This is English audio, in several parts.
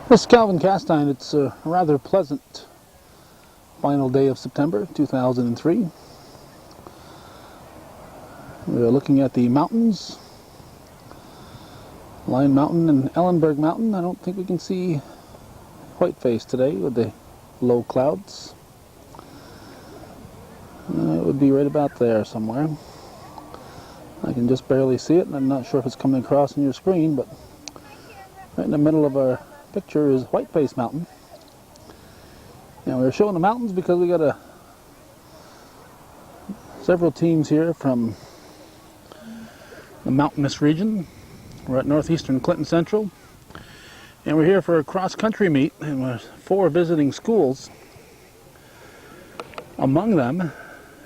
This is Calvin Castine. It's a rather pleasant final day of September 2003. We're looking at the mountains, Lion Mountain and Ellenberg Mountain. I don't think we can see Whiteface today with the low clouds. It would be right about there somewhere. I can just barely see it, and I'm not sure if it's coming across on your screen, but right in the middle of our picture is Whiteface Mountain. And we're showing the mountains because we got several teams here from the mountainous region. We're at northeastern Clinton Central, and we're here for a cross-country meet, and we're 4 visiting schools. Among them,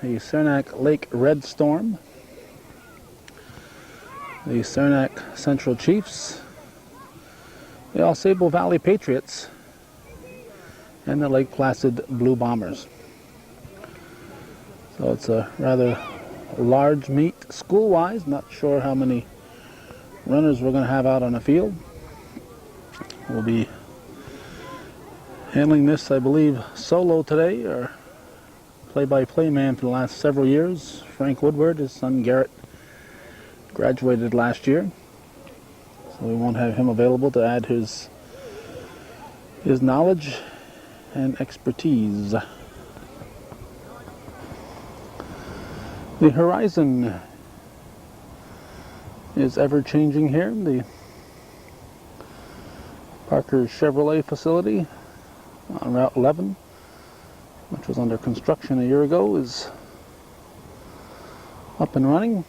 the Saranac Lake Red Storm, the Saranac Central Chiefs, the AuSable Valley Patriots, and the Lake Placid Blue Bombers. So it's a rather large meet school-wise. Not sure how many runners we're going to have out on the field. We'll be handling this, I believe, solo today. Our play-by-play man for the last several years, Frank Woodward. His son Garrett graduated last year, so we won't have him available to add his knowledge and expertise. The horizon is ever changing here. The Parker Chevrolet facility on Route 11, which was under construction a year ago, is up and running.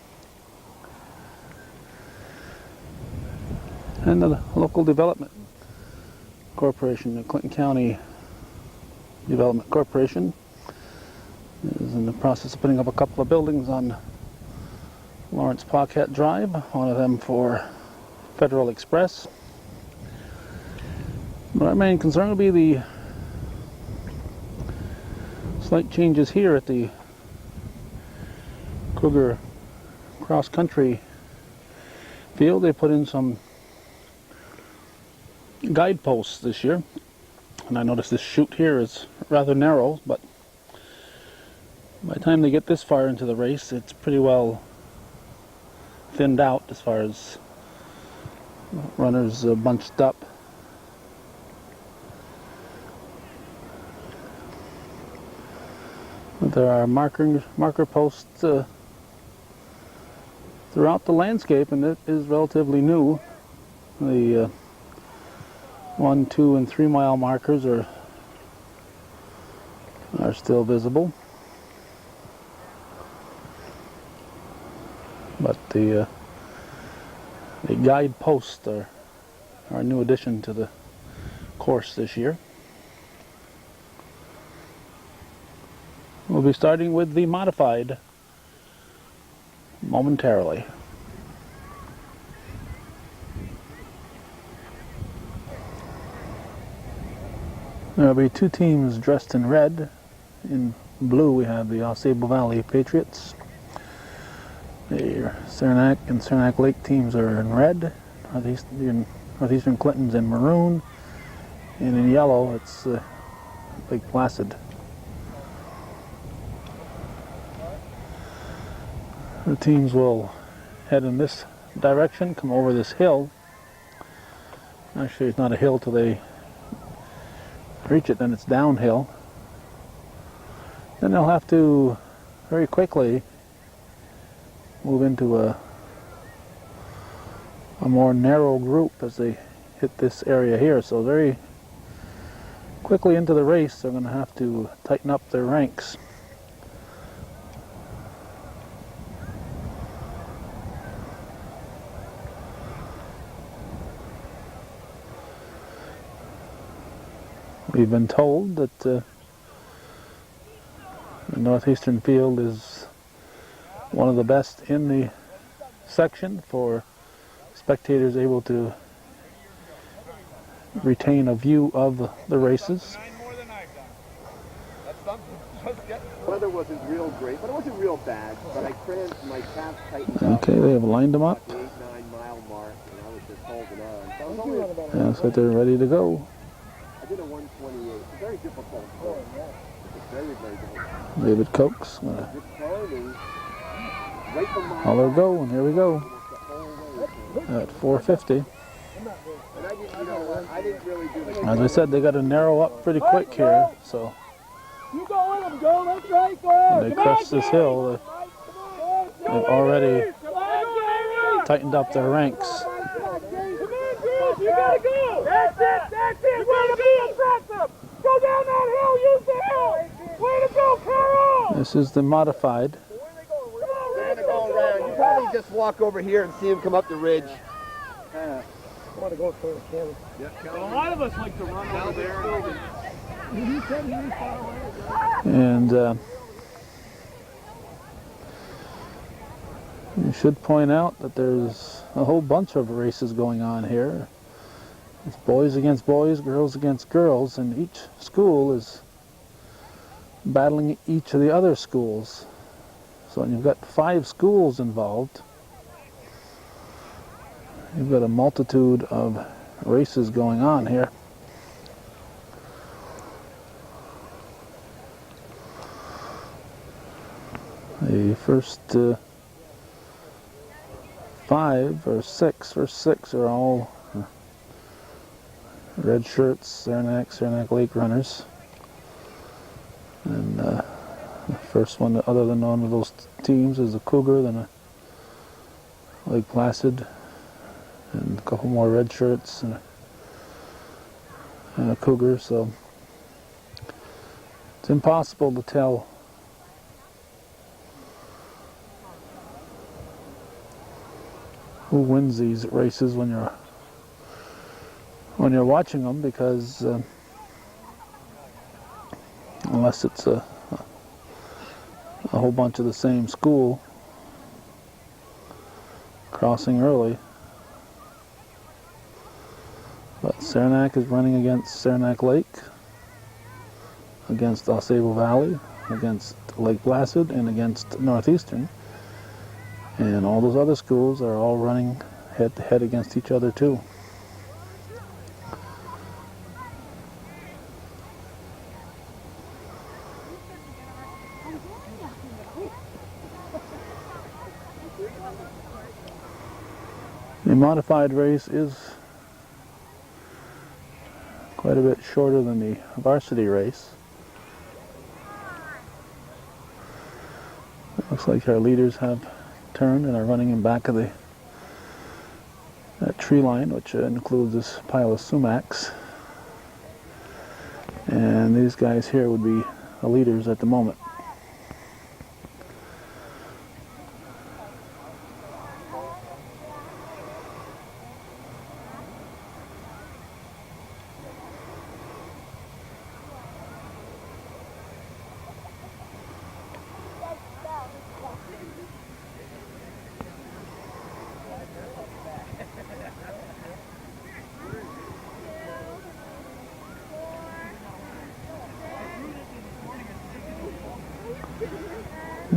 And the local development corporation, the Clinton County Development Corporation, is in the process of putting up a couple of buildings on Lawrence Paquette Drive, one of them for Federal Express. But our main concern will be the slight changes here at the Cougar cross-country field. They put in some guideposts this year, and I noticed this chute here is rather narrow, but by the time they get this far into the race, it's pretty well thinned out as far as runners bunched up. But there are marker posts throughout the landscape, and it is relatively new. The 1, 2, and 3 mile markers are still visible, but the guide posts are a new addition to the course this year. We'll be starting with the modified momentarily. There will be 2 teams dressed in red. In blue we have the AuSable Valley Patriots. The Saranac and Saranac Lake teams are in red. Northeastern Clinton's in maroon. And in yellow it's Lake Placid. The teams will head in this direction, come over this hill. Actually, it's not a hill till they reach it, then it's downhill. Then they'll have to very quickly move into a more narrow group as they hit this area here. So very quickly into the race, they're going to have to tighten up their ranks. We've been told that the northeastern field is one of the best in the section for spectators able to retain a view of the races. Weather wasn't real great, but it wasn't real bad. But I cramped, my calves tightened up. Okay, they have lined them up. The 8-9 mile mark, and I was just holding on. Yeah, so they're ready to go. I did a 128. It's a very difficult course. It's very, very difficult. David Cokes. Good timing. Right from my I'll let her go, and here we go. At 450. And I didn't, you know what, I didn't really do the As I said, they got to narrow up pretty quick here, so You go with them, Joe. That's right. Go ahead. when they crest this hill, they've already tightened up their ranks. Come on, Chris. You gotta go. That's it. That's it. Way to be aggressive. Go down that hill. Use the hill. Way to go, Carol. This is the modified. They're going to go around. You probably just walk over here and see him come up the ridge. I want to go for the camera. A lot of us like to run down there. He said he was far away. And you should point out that there's a whole bunch of races going on here. It's boys against boys, girls against girls, and each school is battling each of the other schools. So you've got 5 schools involved. You've got a multitude of races going on here. The first 5 or 6, first 6 are all red shirts, Saranac Lake runners. And the first one, other than one of those teams, is a Cougar, then a Lake Placid, and a couple more red shirts, and a Cougar. So it's impossible to tell who wins these races when you're watching them, because unless it's a whole bunch of the same school crossing early. But Saranac is running against Saranac Lake, against Au Valley, against Lake Placid, and against Northeastern. And all those other schools are all running head to head against each other too. The modified race is quite a bit shorter than the varsity race. It looks like our leaders have turned and are running in back of that tree line, which includes this pile of sumacs. And these guys here would be the leaders at the moment.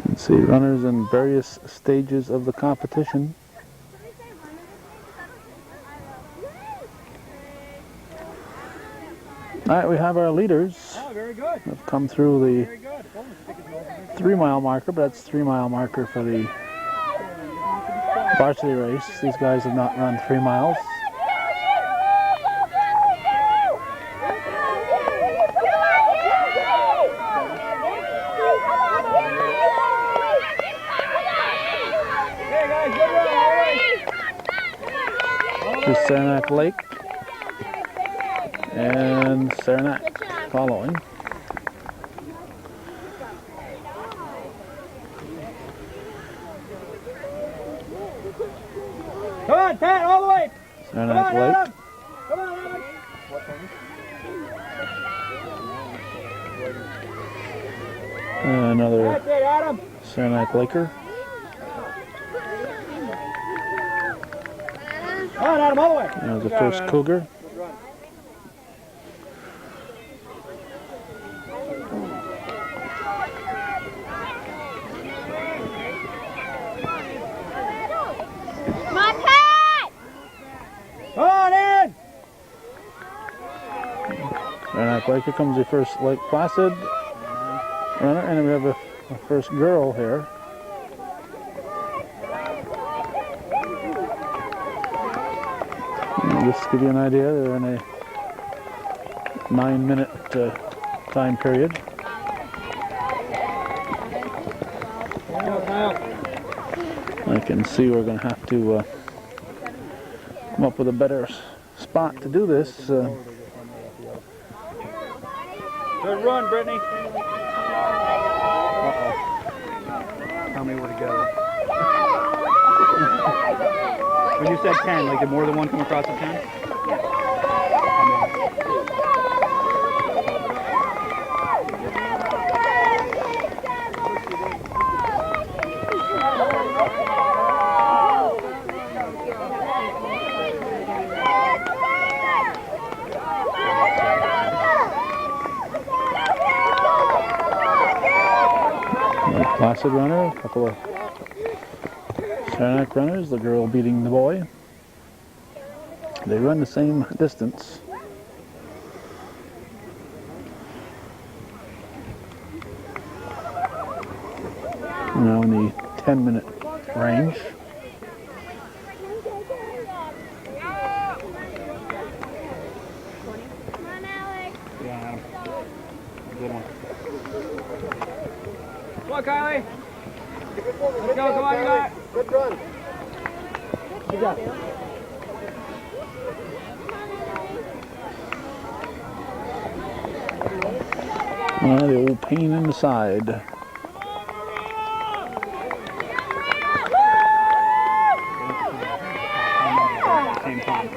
And see runners in various stages of the competition. All right, we have our leaders. Oh, very good. Have come through the Very good. 3-mile marker, but that's 3-mile marker for the varsity race. These guys have not run 3 miles. This is Saranac Lake and Saranac following. Come on, Pat, all the way. Saranac Lake. Come on, Adam. And another That's it, Adam. Saranac Laker. Come on, Adam, all the way. There's the first Cougar. Come on, Pat. Come on, Aaron. like. Here comes the first Lake Placid runner, and we have a first girl here. And just to give you an idea, they're in a 9-minute time period. I can see we're going to have to come up with a better spot to do this. Good run, Brittany. How many were together? When you said 10, like did more than one come across the 10? Placid runner, a couple of Saranac runners, the girl beating the boy. They run the same distance. Now in the 10-minute range. Yeah, Adam. Good one. Come on, Kylie. Let's go. Come on, you got it. Good run. Good job. The old pain in the side. Same time.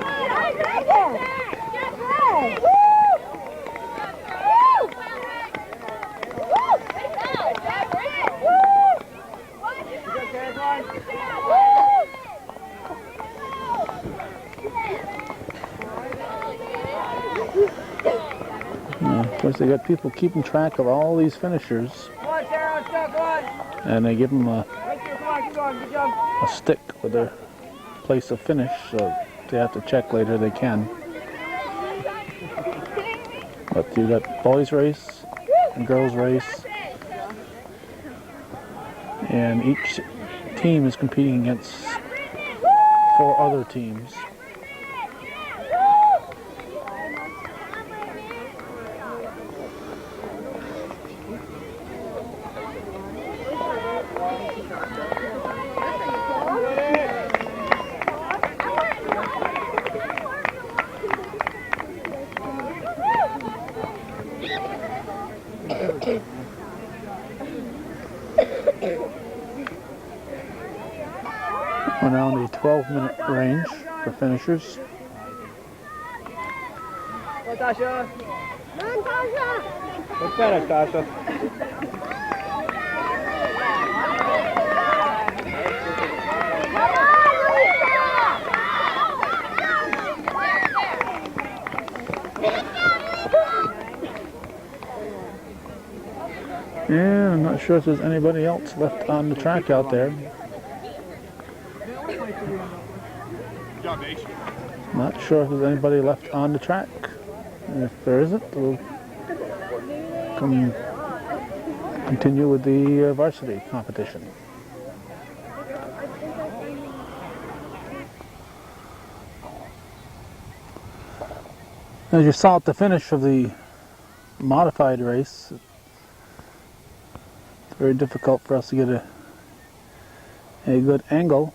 Of course, they got people keeping track of all these finishers, Come on, Sarah. Let's go. Come on. and they give them a Right there. Come on. Keep going. Good job. stick with their place of finish, so if they have to check later, they can. But you got boys race and girls race, and each team is competing against 4 other teams. We're now in the 12-minute range for finishers. Go, Tasha. Good finish, Tasha. And I'm not sure if there's anybody else left on the track out there. Not sure if there's anybody left on the track. And if there isn't, we'll continue with the varsity competition. As you saw at the finish of the modified race, it's very difficult for us to get a good angle.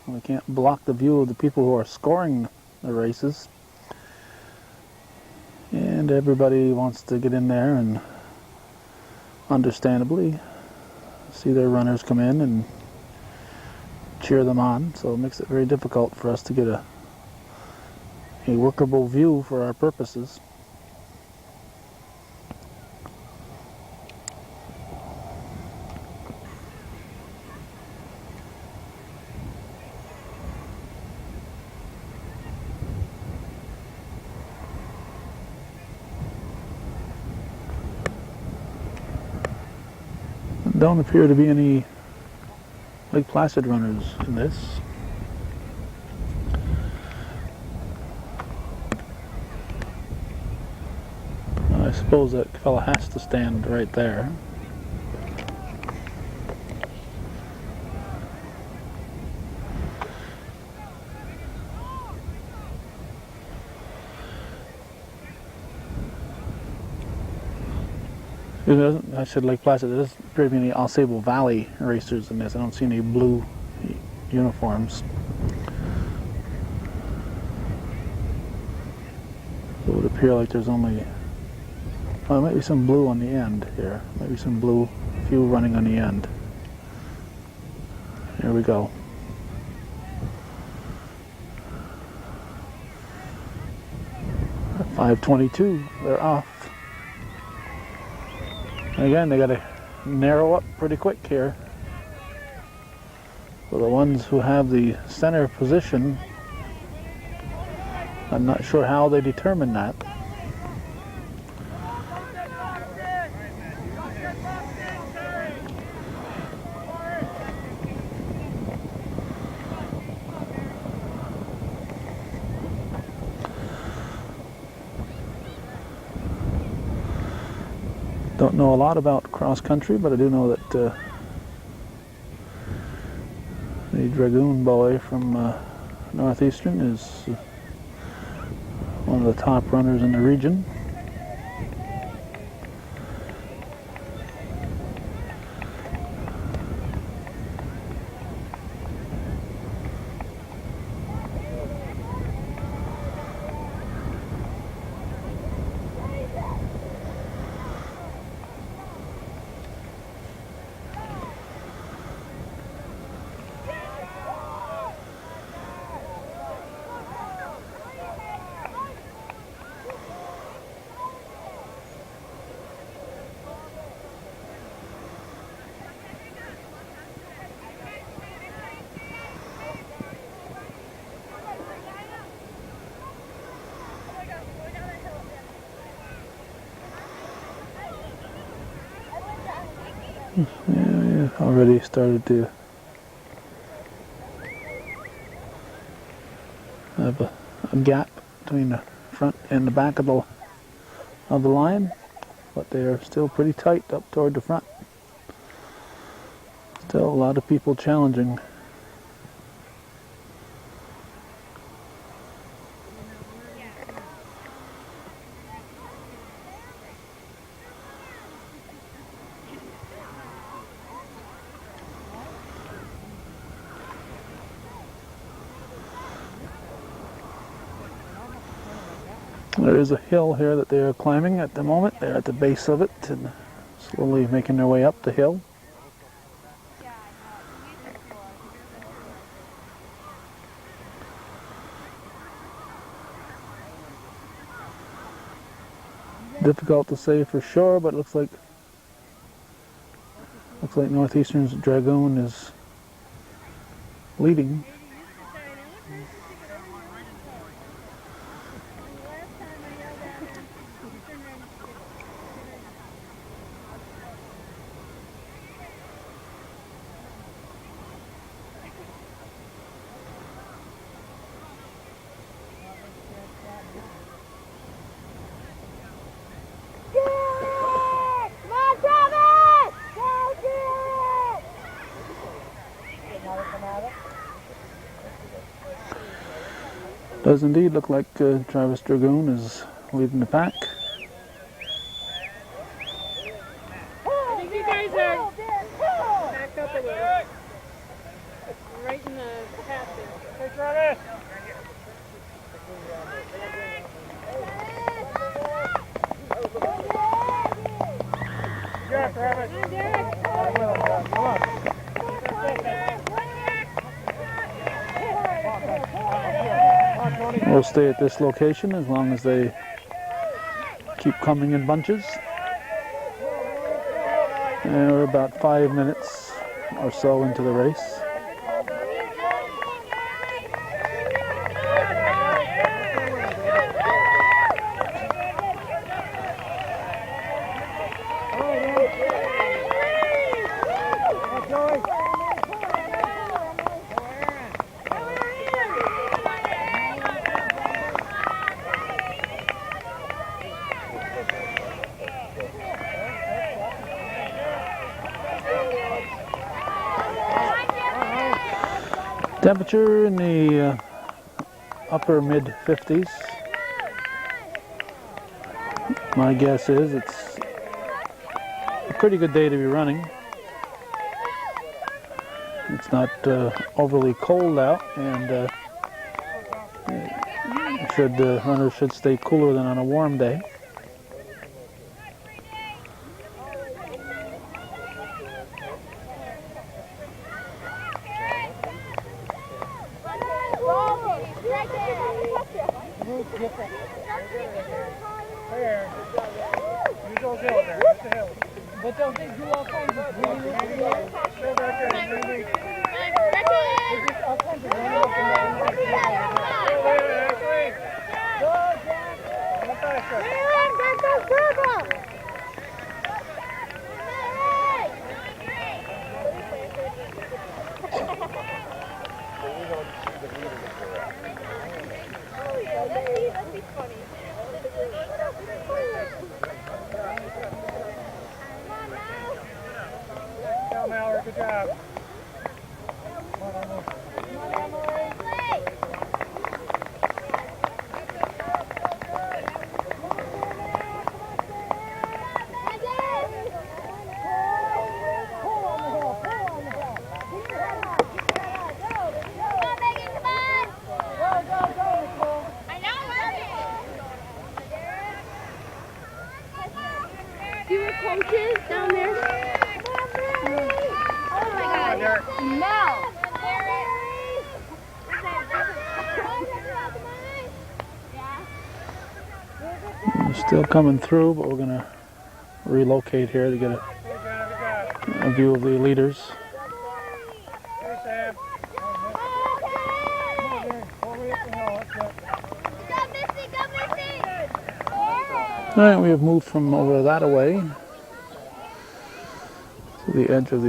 We can't block the view of the people who are scoring the races. And everybody wants to get in there and, understandably, see their runners come in and cheer them on. So it makes it very difficult for us to get a workable view for our purposes. Don't appear to be any Lake Placid runners in this. I suppose that fella has to stand right there. It doesn't, I said Lake Placid, there doesn't appear to be any Ausable Valley racers in this. I don't see any blue uniforms. It would appear like there's only, well, there might be some blue on the end here. Maybe some blue, few running on the end. Here we go. At 5:22, they're off. Again, they got to narrow up pretty quick here. For the ones who have the center position, I'm not sure how they determine that. Don't know a lot about cross country, but I do know that the Dragoon boy from Northeastern is one of the top runners in the region. Yeah, already started to have a gap between the front and the back of the line, but they are still pretty tight up toward the front. Still a lot of people challenging. There is a hill here that they are climbing at the moment. They're at the base of it and slowly making their way up the hill. Difficult to say for sure, but it looks like Northeastern's Dragoon is leading. Does indeed look like Travis Dragoon is leading the pack. I think you guys are back up a little. Right in the path there. Hey, Travis! Yeah, Travis. Come on, Derek. Come on. We'll stay at this location as long as they keep coming in bunches. And we're about 5 minutes or so into the race. Temperature in the upper mid 50s. My guess is it's a pretty good day to be running. It's not overly cold out, and runners should stay cooler than on a warm day. Good job. You were coaches down there? Oh my God. Mel. We're still coming through, but we're going to relocate here to get a view of the leaders. Hey, Sam. All right, we have moved from over that away to the edge of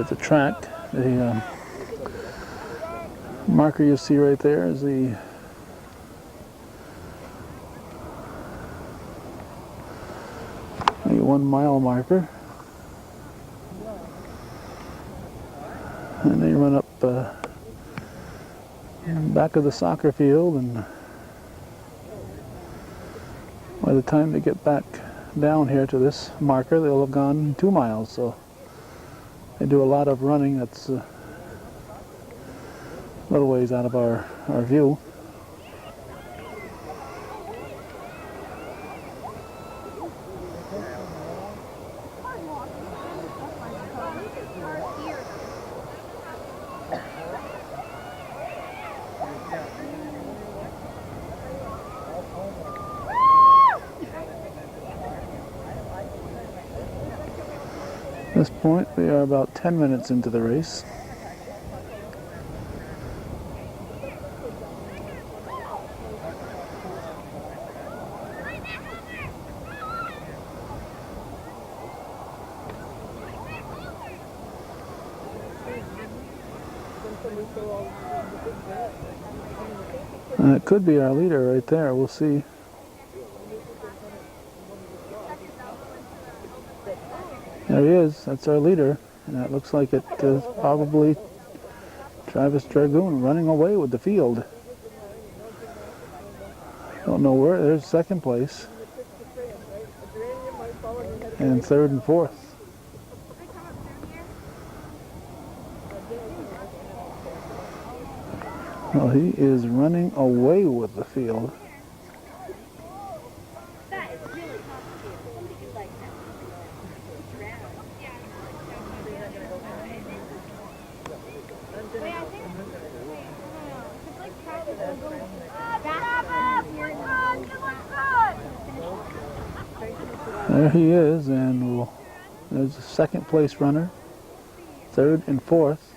the track. The marker you see right there is the a 1 mile marker, and they run up back of the soccer field, and by the time they get back down here to this marker, they'll have gone 2 miles. So they do a lot of running that's a little ways out of our view. At this point, we are about 10 minutes into the race. It could be our leader right there. We'll see. There he is. That's our leader. And it looks like it is probably Travis Dragoon running away with the field. Don't know where. There's second place. And third and fourth. Well, he is running away with the field. There he is, and there's a second place runner, third and fourth,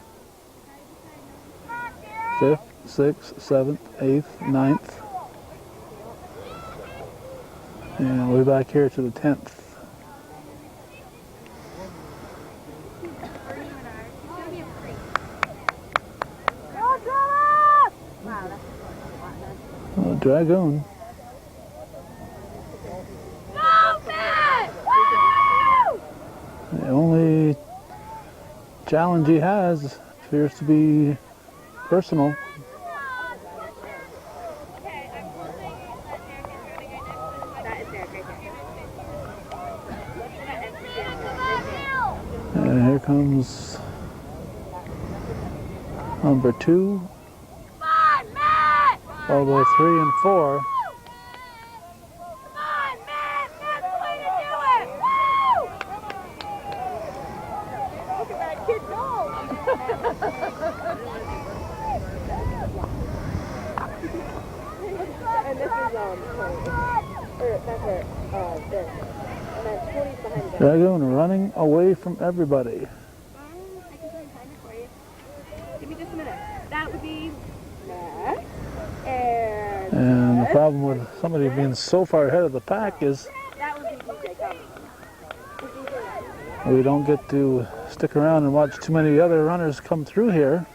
fifth, sixth, seventh, eighth, ninth, and we're back here to the 10th. Dragoon. Only challenge he has appears to be personal. And here comes number 2, followed by 3 and 4. Dragoon running away from everybody. I can try and time it for you. Give me just a minute. That would be next. And the problem with somebody being so far ahead of the pack is That would be DJ coming. we don't get to stick around and watch too many other runners come through here.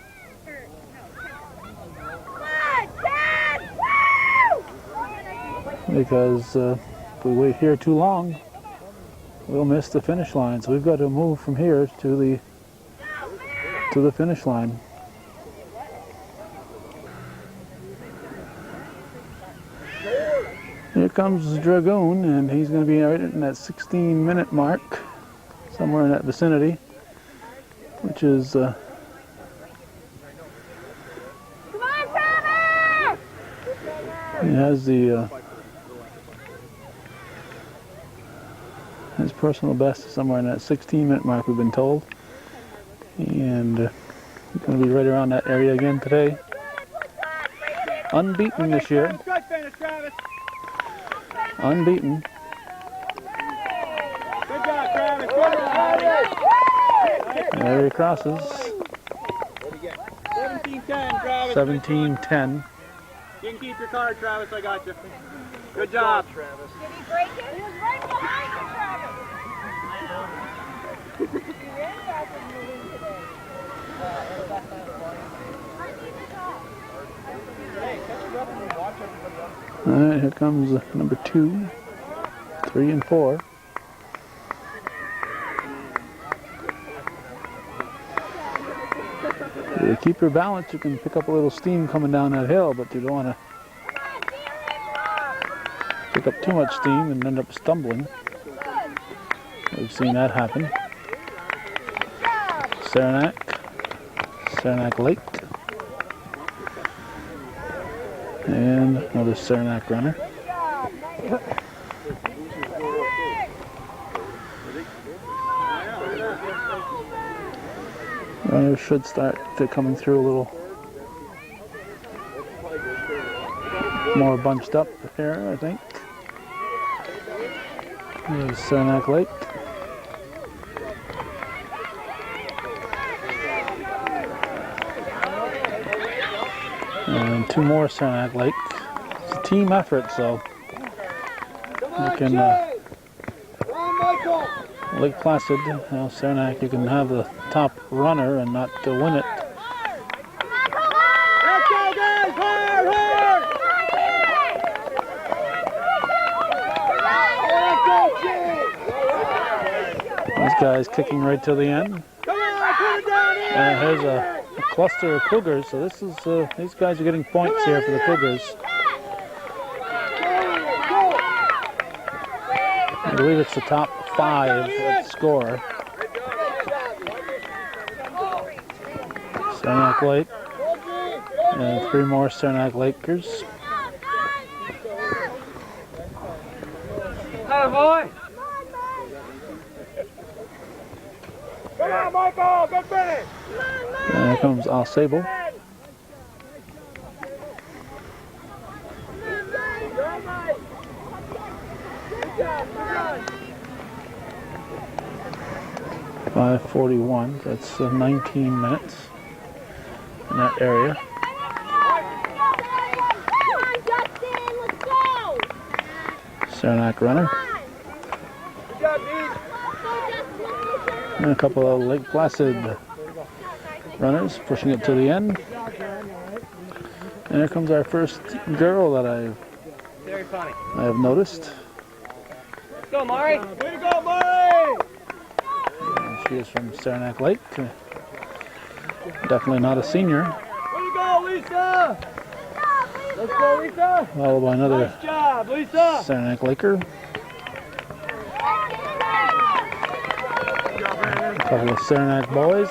Because if we wait here too long, we'll miss the finish line. So we've got to move from here to the finish line. Here comes Dragoon, and he's going to be right in that 16-minute mark, somewhere in that vicinity, which is Come on, Travis! he has the his personal best is somewhere in that 16-minute mark, we've been told, and he's going to be right around that area again today. Unbeaten this year. Good finish, Travis. Unbeaten. Good job, Travis. Good job. There he crosses. 17-10, Travis. 17-10. You can keep your card, Travis. I got you. Good job, Travis. Did he break it? He was right behind you, Travis. All right, here comes number 2, 3 and 4. If you keep your balance, you can pick up a little steam coming down that hill, but you don't want to pick up too much steam and end up stumbling. We've seen that happen. Saranac Lake, and another Saranac runner. Runners should start coming through a little more bunched up here, I think. There's Saranac Lake. And 2 more Saranac Lake. It's a team effort, so you can Lake Placid, Saranac, you can have the top runner and not win it. Let's go, guys! Hard, hard! This guy's kicking right to the end. Come on, put it down here! And here's a cluster of Cougars, so this is these guys are getting points here for the Cougars. I believe it's the top 5 that score. Saranac Lake, and 3 more Saranac Lakers. Hey, boy! Come on, Michael! Good finish! And here comes Al Sable. Good job, man! 5:41. That's 19 minutes in that area. Come on, Justin, let's go! Saranac runner. Good job, Dean! And a couple of Lake Placid runners pushing it to the end. And here comes our first girl that Very funny. I have noticed. Let's go, Mari! Way to go, Mari! And she is from Saranac Lake. Definitely not a senior. Way to go, Lisa! Let's go, Lisa! Followed by another Nice job, Lisa! Saranac Laker. A couple of Saranac boys.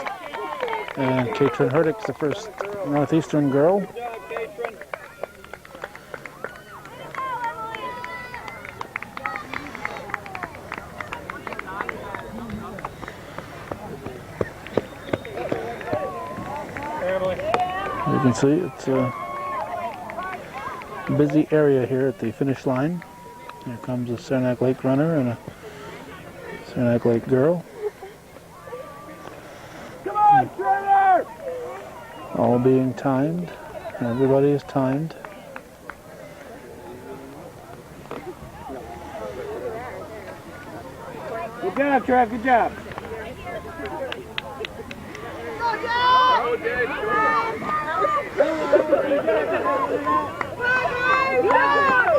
And Katrin Hurdick's the first Northeastern girl. Good job, Katrin. You can see it's a busy area here at the finish line. Here comes a Saranac Lake runner and a Saranac Lake girl. Come on, Trevor! All being timed. Everybody is timed. Good job, Trev, good job.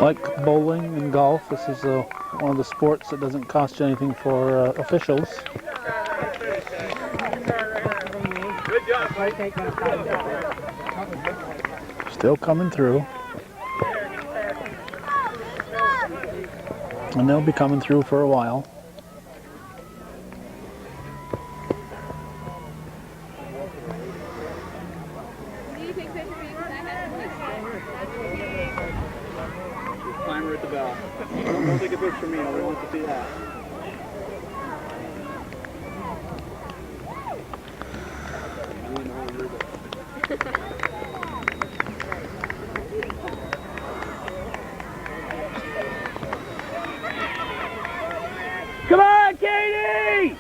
Like bowling and golf, this is one of the sports that doesn't cost you anything for officials. Good job, Still coming through. And they'll be coming through for a while. Climber at the bell. Don't take a picture for me. Nobody wants to see that. Come on, Katie!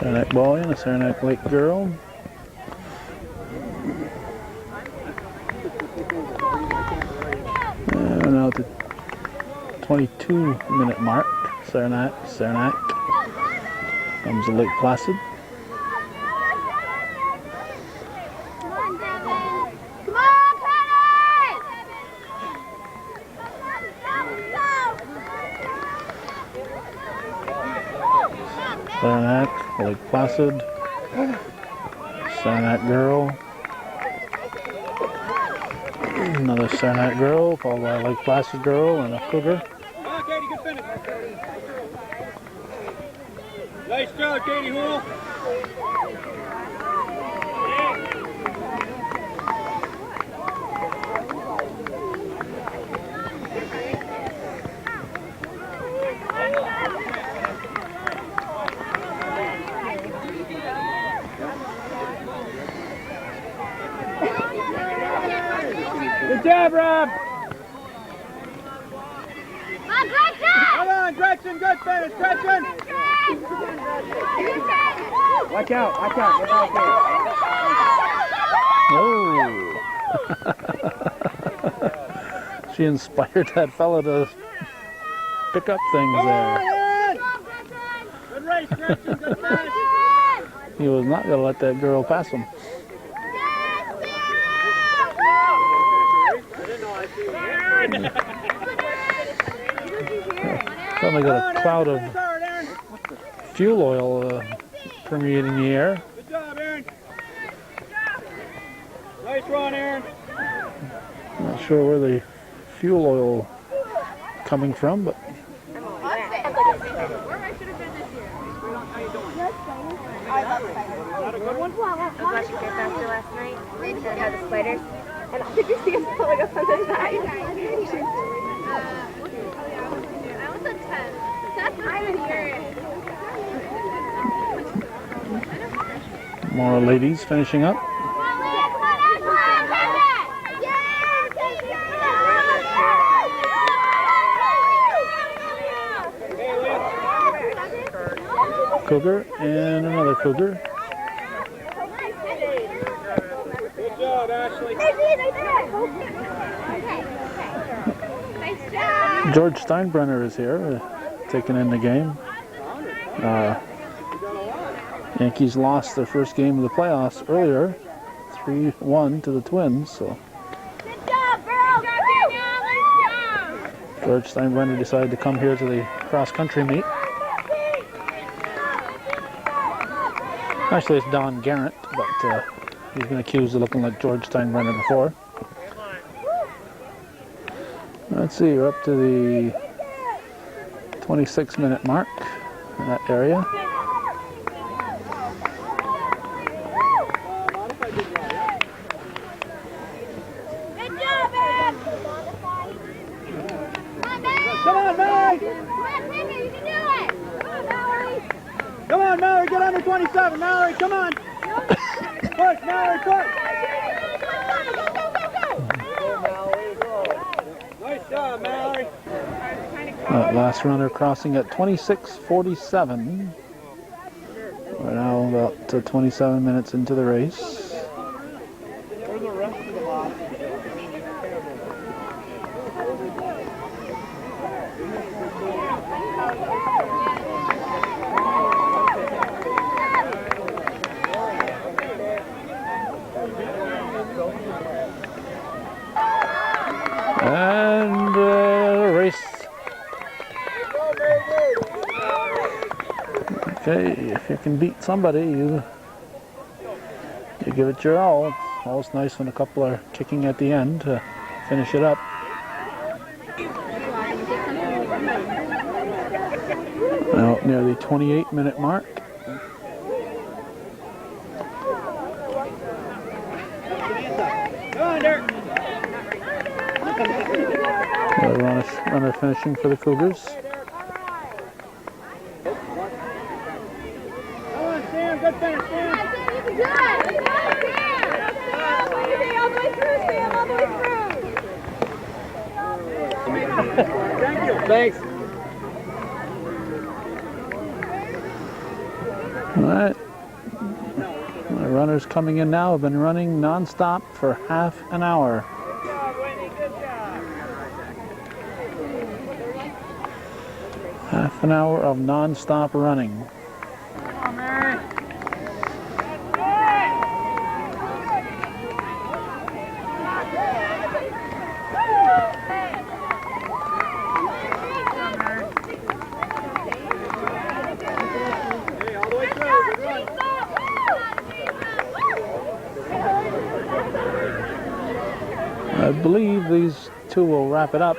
Saranac boy and a Saranac Lake girl. And now at the 22-minute mark, Saranac comes the Lake Placid. Come on, Devin! Come on, Penny! Saranac, Lake Placid, Saranac girl, another Saranac girl, followed by a Lake Placid girl and a Cougar. Come on, Katie, good finish. Nice job, Katie Hool. Good job, Rob. Come on, Gretchen, good finish, Gretchen. Watch out, watch out. Get out Oh! She inspired that fella to pick up things there. Good race, Gretchen, good finish. He was not going to let that girl pass him. Suddenly got a cloud of fuel oil permeating the air. Good job, Aaron. Nice run, Aaron. Not sure where the fuel oil coming from, but Not a good one? I was watching Fair Faster last night. They had the spiders. And all you see is pulling up on the side. I was a 10. That's not even here. more ladies finishing up. Cougar and another Cougar. Good job, Ashley. George Steinbrenner is here, taking in the game. Yankees lost their first game of the playoffs earlier, 3-1 to the Twins. So George Steinbrenner decided to come here to the cross-country meet. Actually, it's Don Garrett, but he's been accused of looking like George Steinbrenner before. Let's see, we're up to the 26-minute mark in that area. Come on, Mallory! Come on, Mallory, get under 27, Mallory, come on! Push, Mallory, push! Nice job, Mallory! Last runner crossing at 26:47. We're now about 27 minutes into the race. Where's the rest of the lot? And race. Okay, if you can beat somebody, you give it your all. It's always nice when a couple are kicking at the end to finish it up. Now near the 28-minute mark. Come on, Dirk! Runner finishing for the Cougars. Come on, Sam, good finish, Sam! Thank you. Thanks. All right. The runners coming in now have been running non-stop for half an hour. Good job, Whitney, good job. Half an hour of non-stop running. Come on, Mary. Hey, all the way through, good run. I believe these two will wrap it up.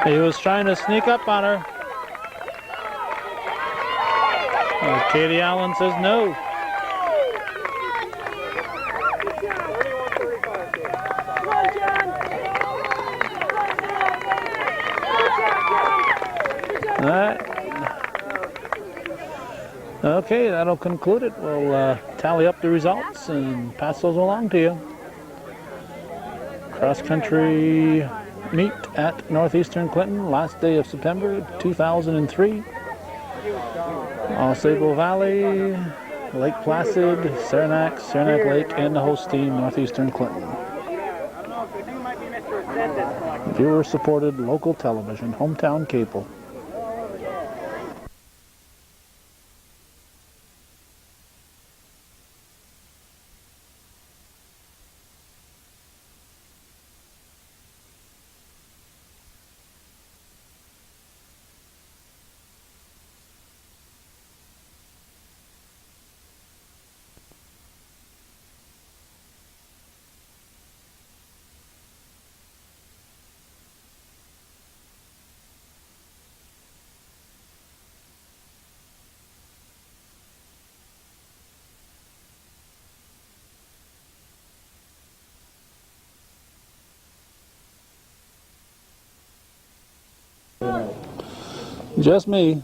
He was trying to sneak up on her. Katie Allen says no. All right. Okay, that'll conclude it. We'll tally up the results and pass those along to you. Cross-country meet at Northeastern Clinton, last day of September 2003. Sable Valley, Lake Placid, Saranac, Saranac Lake, and the host team, Northeastern Clinton. Viewer-supported local television, hometown cable. Just me.